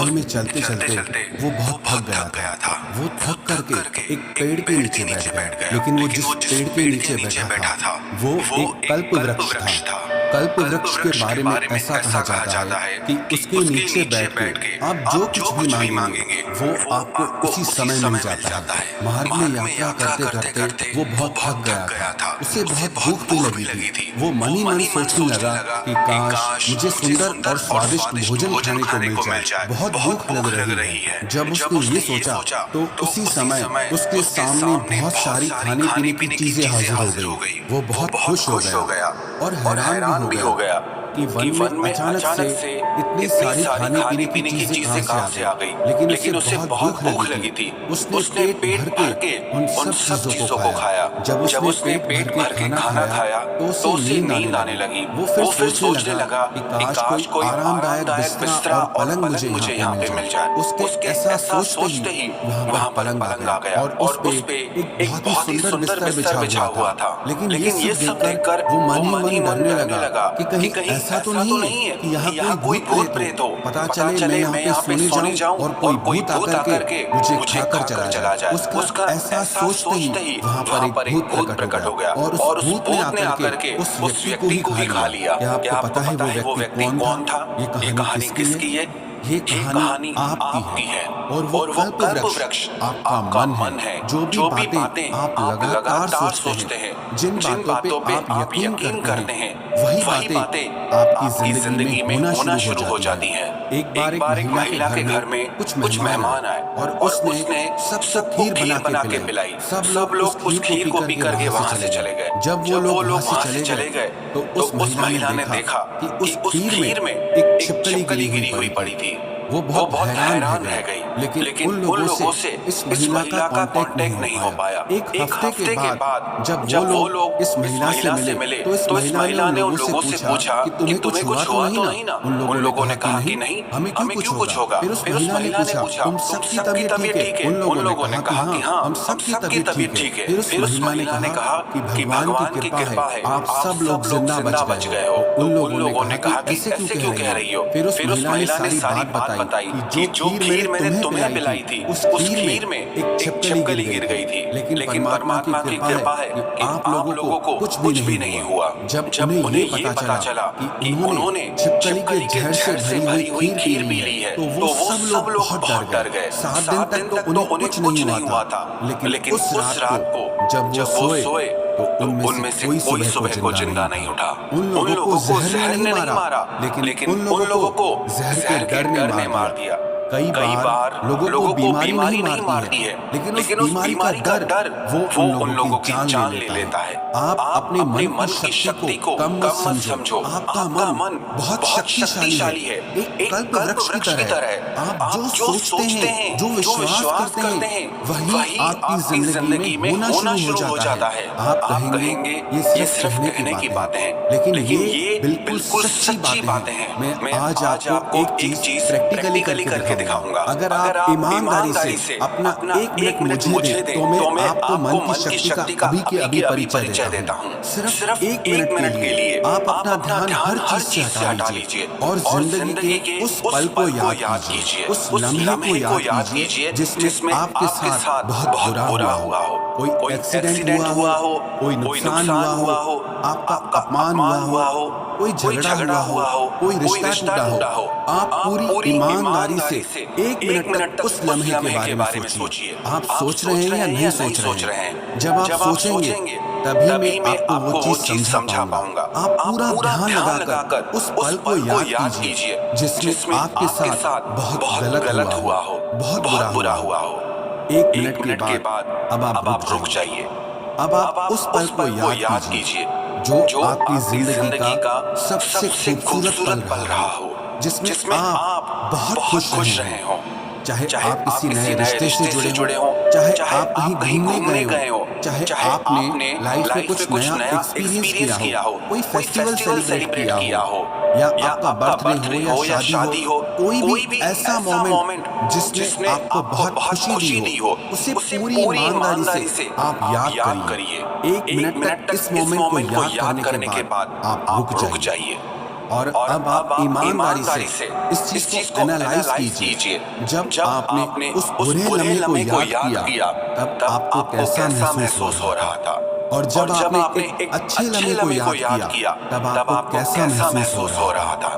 जंगल में चलते चलते वो बहुत थक गया था। वो थक करके एक पेड़ के नीचे बैठ गया। लेकिन वो जिस पेड़ के नीचे बैठा था वो एक कल्प वृक्ष था। कल्प वृक्ष के बारे में ऐसा कहा जाता है कि उसके नीचे बैठ के आप जो कुछ भी मांगेंगे वो आपको उसी समय मिल जाता है। मार्ग में यात्रा करते करते वो बहुत थक गया था। उसे बहुत भूख भी लगी थी। वो मन ही मन सोचने लगा कि काश मुझे सुंदर और स्वादिष्ट भोजन खाने को मिल जाए। बहुत भूख लग रही है। जब उसने ये सोचा तो उसी समय उसके सामने बहुत सारी खाने पीने की चीजें हाजिर हो गई। वो बहुत खुश हो गया और हैरान भी हो गया कि वन में अचानक से इतनी सारी खाने पीने की चीजें कहां से आ गई। लेकिन उसे बहुत भूख लगी थी। उसने पेट भर के उन सब चीजों को खाया। जब उसने पेट भर के खाना खाया तो उसे नींद आने लगी। वो फिर सोचने लगा कि काश कोई आरामदायक बिस्तरा और पलंग मुझे यहाँ पे मिल जाए। उसके ऐसा सोचते ही वहाँ पर पलंग आ गया और उस पे एक बहुत ही सुंदर बिस्तर बिछा हुआ था। लेकिन ये सब देखकर वो मन ही मन डरने लगा कि कहीं ऐसा तो नहीं है कि यहाँ कोई भूत प्रेत हो। पता चले मैं यहाँ पे सोने जाऊं और कोई भूत आकर के मुझे खाकर चला जाए। उसका ऐसा सोचते ही वहाँ पर एक भूत प्रकट हो गया और उस भूत ने आकर के उस व्यक्ति को ही खा लिया। क्या आपको पता है वो व्यक्ति कौन था? ये कहानी किसकी है? ये कहानी आपकी है और वो कल्प वृक्ष आपका मन है। जो भी बातें आप लगातार सोचते हैं, जिन बातों पे आप यकीन करते हैं, वही बातें आपकी जिंदगी में होना शुरू हो जाती हैं। एक बार एक महिला के घर में कुछ मेहमान आए और उसने सबको खीर बना के पिलाई। सब लोग उस खीर को पी करके वहां से चले गए। जब वो लोग वहां से चले गए तो उस महिला ने देखा कि उस खीर में एक छिपकली गिरी हुई पड़ी थी। वो बहुत हैरान रह गई। लेकिन उन लोगों से इस महिला का कांटेक्ट नहीं हो पाया। एक हफ्ते के बाद जब वो लोग इस महिला से मिले तो इस महिला ने उन लोगों से पूछा कि तुम्हें कुछ हुआ तो नहीं ना? उन लोगों ने कहा कि नहीं, हमें क्यों कुछ होगा। फिर उस महिला ने पूछा तुम सबकी तबीयत ठीक है? उन लोगों ने कहा कि हाँ, हम सबकी तबीयत ठीक है। फिर उस महिला ने कहा कि भगवान की कृपा है, आप सब लोग जिंदा बच गए हो। उन लोगों ने कहा कि ऐसे क्यों कह रही हो? फिर उस महिला ने सारी बात बताई कि जो खीर मैंने तुम्हें पिलाई थी उस खीर में एक छिपकली गिर गई थी। लेकिन परमात्मा की कृपा है कि आप लोगों को कुछ भी नहीं हुआ। जब उन्हें ये पता चला कि उन्होंने छिपकली के जहर से भरी हुई खीर पी ली है तो वो सब लोग बहुत डर गए। 7 दिन तक तो उन्हें कुछ नहीं हुआ था। लेकिन उस रात को जब वो सोए तो उनमें से कोई सुबह को जिंदा नहीं उठा। उन लोगों को जहर ने नहीं मारा, लेकिन उन लोगों को जहर के डर ने मार दिया। कई बार लोगों को बीमारी नहीं मारती है, लेकिन उस बीमारी का डर वो उन लोगों की जान ले लेता है। आप अपने मन की शक्ति को कम मत समझो। आपका मन बहुत शक्तिशाली है, एक कल्प वृक्ष की तरह। आप जो सोचते हैं, जो विश्वास करते हैं, वही आपकी जिंदगी में होना शुरू हो जाता है। आप कहेंगे ये सिर्फ कहने की बातें हैं, लेकिन ये बिल्कुल सच्ची बातें हैं। मैं आज आपको एक चीज प्रैक्टिकली करके दिखाऊंगा। अगर आप ईमानदारी से अपना 1 मिनट मुझे दे तो मैं आपको मन की शक्ति का अभी के अभी परिचय देता हूँ। सिर्फ 1 मिनट के लिए आप अपना ध्यान हर चीज से हटा लीजिए और जिंदगी के उस पल को याद कीजिए, उस लम्हे को याद कीजिए जिसमें आपके साथ बहुत बुरा हुआ हो। कोई एक्सीडेंट हुआ हो, कोई नुकसान हुआ हो, आपका अपमान हुआ हो, कोई झगड़ा हुआ हो, कोई रिश्ता टूटा हो। आप पूरी ईमानदारी से 1 मिनट तक उस लम्हे के बारे में सोचिए। आप सोच रहे हैं या नहीं सोच रहे हैं? जब आप सोचेंगे तभी मैं आपको वो चीज समझा पाऊंगा। आप पूरा ध्यान लगाकर उस पल को याद कीजिए जिसमें आपके साथ बहुत गलत हुआ हो, बहुत बुरा हुआ हो। 1 मिनट के बाद अब आप रुक जाइए। अब आप उस पल को याद कीजिए जो आपकी जिंदगी का सबसे खूबसूरत पल रहा हो, जिसमें आप बहुत खुश रहे हो। चाहे आप किसी नए रिश्ते से जुड़े हो, चाहे आप कहीं घूमने गए हो, चाहे आपने लाइफ में कुछ नया एक्सपीरियंस किया हो, कोई फेस्टिवल सेलिब्रेट किया हो, या आपका बर्थडे हो या शादी हो, कोई भी ऐसा मोमेंट जिसने आपको बहुत खुशी दी हो, उसे पूरी ईमानदारी से आप याद करिए। 1 मिनट तक इस मोमेंट को याद करने के बाद आप रुक जाइए और अब आप ईमानदारी से इस चीज को एनालाइज कीजिए। जब आपने उस बुरे लम्हे को याद किया तब आपको कैसा महसूस हो रहा था, और जब आपने एक अच्छे लम्हे को याद किया तब आपको कैसा महसूस हो रहा था।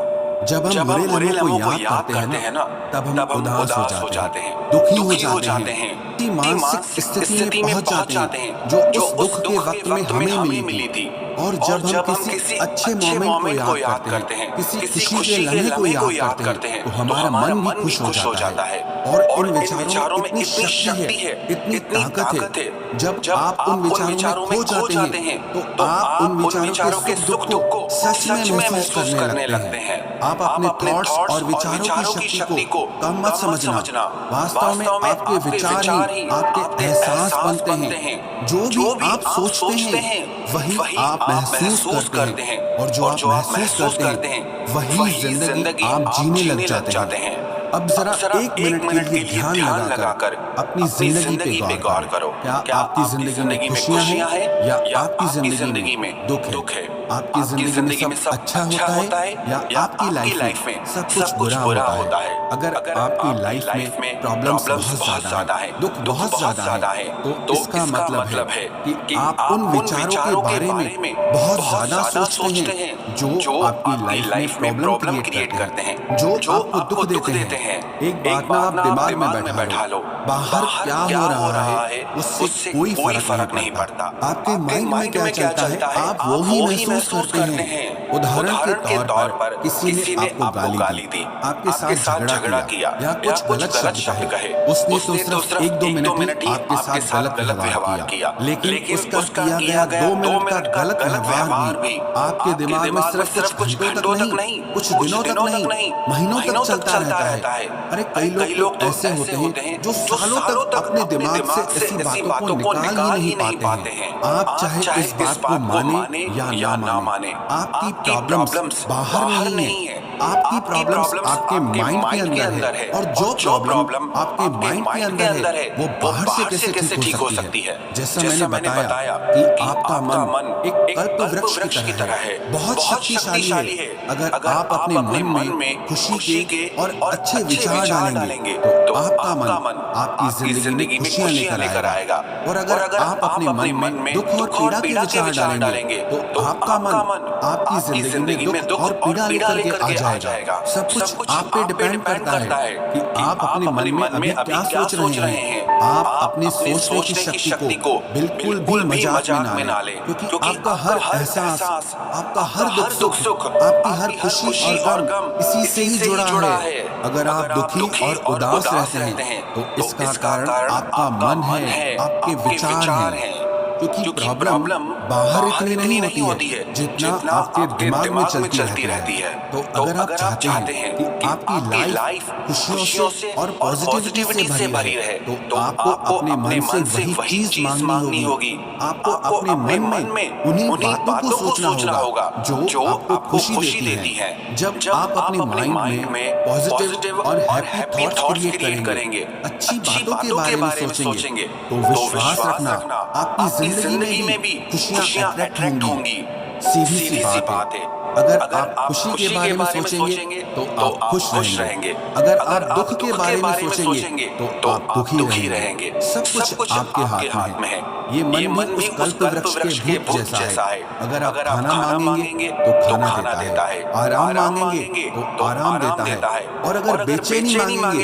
जब हम बुरे लम्हों को याद करते हैं ना, तब हम उदास हो जाते हैं, दुखी हो जाते हैं, कि मानसिक स्थिति में पहुंच जाते हैं जो उस दुख के वक्त में हमें मिली थी। और जब हम किसी अच्छे मोमेंट को याद करते हैं, किसी खुशी के लम्हे को याद करते हैं, तो हमारा मन भी खुश हो जाता है। और इन विचारों में इतनी शक्ति है, इतनी ताकत है। जब आप उन विचारों में खो जाते हैं तो आप उन विचारों के सुख दुख को सच में महसूस करने लगते हैं। आप अपने थॉट्स और विचारों की शक्ति को कम मत समझना। वास्तव में आपके विचार ही आपके एहसास बनते हैं। जो भी आप सोचते हैं वही आप महसूस करते हैं, और जो आप महसूस करते हैं वही जिंदगी आप जीने लग जाते हैं। अब जरा एक मिनट के लिए ध्यान लगाकर अपनी जिंदगी पे गौर करो। क्या आपकी जिंदगी में खुशियां हैं या आपकी जिंदगी में दुख है? आपकी जिंदगी में सब अच्छा होता है या आपकी लाइफ में सब कुछ बुरा होता है? अगर आपकी लाइफ में प्रॉब्लम्स बहुत ज्यादा है, दुख बहुत ज्यादा है, तो इसका मतलब है कि आप उन विचारों के बारे में बहुत ज्यादा सोचते हैं जो आपकी लाइफ में प्रॉब्लम क्रिएट करते हैं, जो आपको दुख देते हैं। एक बात ना आप दिमाग में बैठा लो, बाहर क्या हो रहा है उससे कोई फर्क नहीं पड़ता। आपके माइंड में क्या चलता है आप वो ही महसूस करते हैं। उदाहरण के तौर पर किसी ने आपको गाली दी, आपके साथ झगड़ा किया या कुछ गलत शब्द कहे, उसने तो सिर्फ 1-2 मिनट ही आपके साथ गलत व्यवहार किया, लेकिन उसका किया गया 2 मिनट का गलत व्यवहार भी आपके दिमाग में सिर्फ कुछ घंटों तक नहीं, कुछ दिनों तक नहीं, महीनों तक चलता रहता है। अरे कई लोग ऐसे होते हैं जो सालों तक अपने दिमाग से ऐसी बातों को निकाल ही नहीं पाते हैं। आप चाहे इस बात को माने या ना माने, आपकी प्रॉब्लम्स बाहर नहीं है, आपकी प्रॉब्लम्स आपके माइंड के अंदर है। और जो प्रॉब्लम आपके माइंड के अंदर है वो बाहर से कैसे ठीक हो सकती है? जैसा मैंने बताया कि आपका मन एक कल्प वृक्ष की तरह है, बहुत शक्तिशाली है। अगर आप अपने मन में खुशी के और अच्छे विचार डालेंगे तो आपका मन आपकी जिंदगी में खुशियां लेकर आएगा। और अगर आप अपने मन में दुख और पीड़ा के विचार डालेंगे तो आपका मन आपकी जिंदगी में दुख और पीड़ा लेकर के आ जाएगा। सब कुछ आप पे डिपेंड करता है कि आप अपने मन में अभी क्या सोच रहे हैं। आप अपने सोचने की शक्ति को बिल्कुल भी मजाक में ना लें, क्योंकि आपका हर एहसास, आपका हर दुख सुख, आपकी हर खुशी और गम इसी से ही जुड़ा है। अगर आप दुखी और उदास रहते हैं तो इसका कारण आपका मन है, आपके विचार हैं। क्योंकि प्रॉब्लम बाहर इतनी नहीं होती है जितना आपके दिमाग में चलती रहती है। तो अगर आप चाहते हैं कि आपकी लाइफ खुशियों से और पॉजिटिविटी से भरी रहे तो आपको अपने मन से वही चीज मांगनी होगी। आपको अपने मन में उन्हीं बातों को सोचना होगा जो आपको खुशी देती है। जब आप अपने माइंड में पॉजिटिव और हैप्पी थॉट्स क्रिएट करेंगे, अच्छी बातों के बारे में सोचेंगे, तो विश्वास रखना आपकी जिंदगी में भी खुशियां अट्रैक्ट होंगी। सीधी सी बात है। अगर आप खुशी के बारे में सोचेंगे तो आप खुश रहेंगे। अगर आप दुख के बारे में सोचेंगे तो आप दुखी रहेंगे। सब कुछ आपके हाथ में है। ये मन भी उस कल्प वृक्ष के भूत जैसा है। अगर आप खाना मांगेंगे तो खाना देता है, आराम मांगेंगे तो आराम देता है, और अगर बेचैनी मांगेंगे